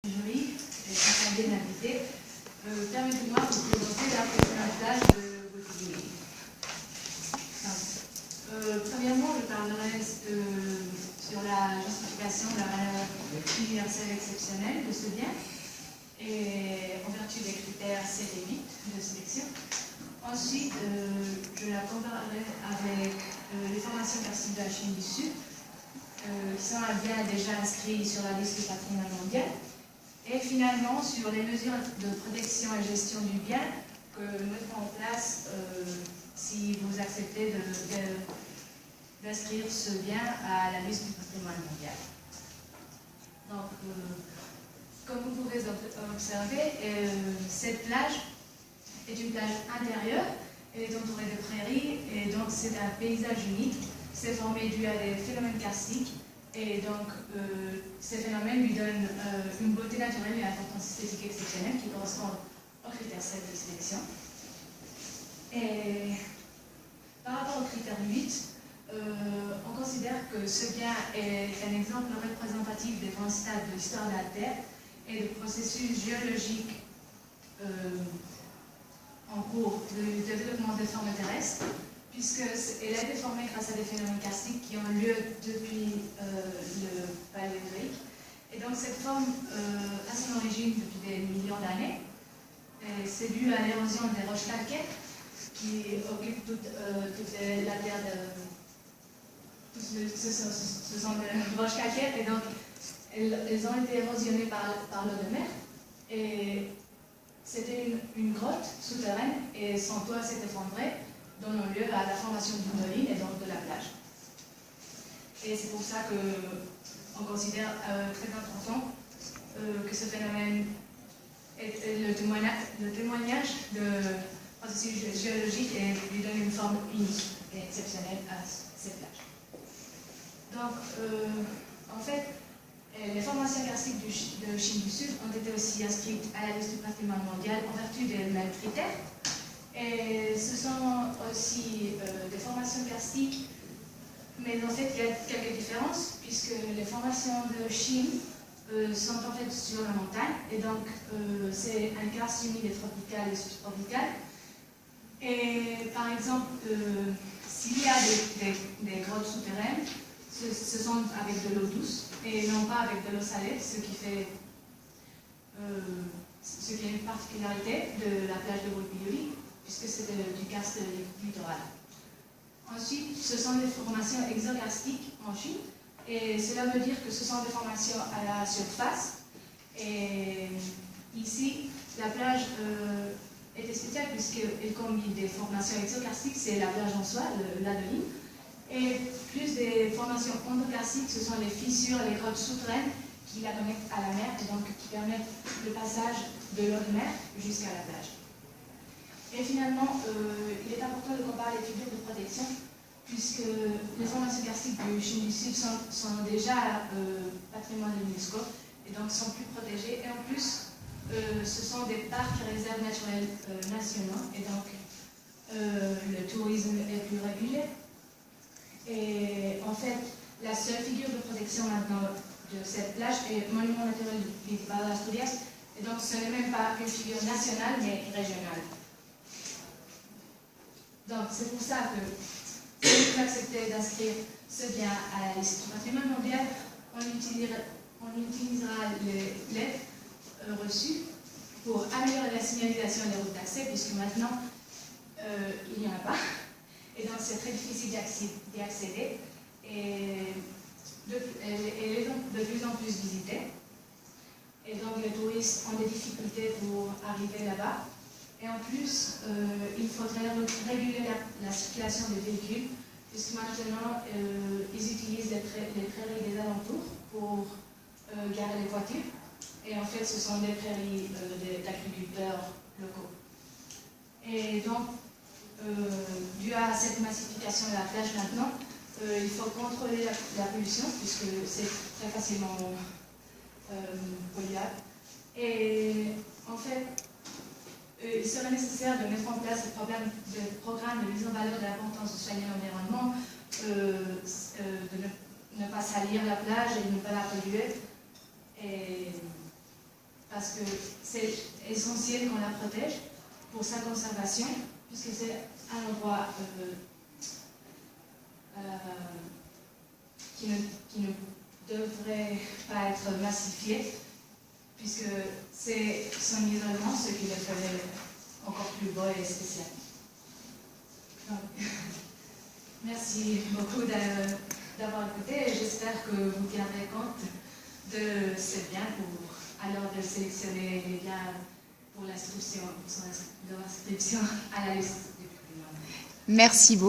jury, et qui sont bien invités. Permettez-moi de vous présenter la plage de Gauthier. Premièrement, je parlerai sur la justification de la valeur universelle exceptionnelle de ce bien, et en vertu des critères 7 et 8 de sélection. Ensuite, je la comparerai avec les formations karstiques de la Chine du Sud, qui sont bien déjà inscrits sur la liste du patrimoine mondial. Et finalement, sur les mesures de protection et gestion du bien que nous mettons en place si vous acceptez d'inscrire ce bien à la liste du patrimoine mondial. Donc, comme vous pouvez observer, cette plage est une plage intérieure, elle est entourée de prairies, et donc c'est un paysage unique. C'est formé dû à des phénomènes karstiques, et donc ces phénomènes lui donnent une beauté naturelle et une importance esthétique exceptionnelle qui correspondent aux critères 7 de sélection. Et par rapport au critère 8, on considère que ce bien est un exemple représentatif des grands stades de l'histoire de la Terre et de processus géologiques en cours de développement des formes terrestres, puisqu'elle a été formée grâce à des phénomènes karstiques qui ont lieu depuis le Paléozoïque. Et donc cette forme a son origine depuis des millions d'années. C'est dû à l'érosion des roches calcaires qui occupent toute la terre ce sont des roches calcaires, et donc elles ont été érosionnées par l'eau de mer. Et c'était une grotte souterraine, et son toit s'est effondré, donnant lieu à la formation d'une colline et donc de la plage. Et c'est pour ça qu'on considère très important que ce phénomène est le témoignage de processus géologique et lui donne une forme unique et exceptionnelle à cette plage. Donc, en fait, les formations karstiques de Chine du Sud ont été aussi inscrites à la liste du patrimoine mondial en vertu des mêmes critères. Et ce sont aussi des formations karstiques, mais en fait il y a quelques différences, puisque les formations de Chine sont en fait sur la montagne, et donc c'est un karst humide et tropical et subtropical. Et par exemple, s'il y a des grottes souterraines, ce sont avec de l'eau douce et non pas avec de l'eau salée, ce qui est une particularité de la plage de Gauthier, puisque c'est du karst littoral. Ensuite, ce sont des formations exokarstiques en Chine, et cela veut dire que ce sont des formations à la surface. Et ici, la plage était spéciale puisqu'elle combine des formations exokarstiques, c'est la plage en soi, l'adeline, et plus des formations endokarstiques, ce sont les fissures, les grottes souterraines qui la connectent à la mer, et donc qui permettent le passage de l'eau de mer jusqu'à la plage. Et finalement, il est important de comparer les figures de protection, puisque les formations karstiques de Chine du Sud sont déjà patrimoine de l'UNESCO, et donc sont plus protégées. Et en plus, ce sont des parcs et réserves naturelles nationaux, et donc le tourisme est plus régulé. Et en fait, la seule figure de protection maintenant de cette plage est Monument naturel du Valle de Asturias, et donc ce n'est même pas une figure nationale, mais régionale. Donc c'est pour ça que si vous acceptez d'inscrire ce bien à la liste du patrimoine mondial, on utilisera les lettres reçues pour améliorer la signalisation des routes d'accès, puisque maintenant il n'y en a pas. Et donc c'est très difficile d'y accéder, et elle est donc de plus en plus visitée. Et donc les touristes ont des difficultés pour arriver là-bas. Et en plus, il faudrait réguler la circulation des véhicules, puisque maintenant ils utilisent les prairies des alentours pour garer les voitures. Et en fait, ce sont des prairies d'agriculteurs locaux. Et donc, dû à cette massification de la plage maintenant, il faut contrôler la pollution, puisque c'est très facilement polluable. Et en fait, il serait nécessaire de mettre en place des programmes de mise en valeur de l'importance de soigner l'environnement, de ne pas salir la plage et de ne pas la polluer. Et parce que c'est essentiel qu'on la protège pour sa conservation, puisque c'est un endroit qui ne devrait pas être massifié, puisque c'est son isolement ce qui le ferait encore plus beau et spécial. Donc, merci beaucoup d'avoir écouté et j'espère que vous tiendrez compte de ce bien alors de sélectionner les biens pour l'inscription à la liste du patrimoine. Merci beaucoup.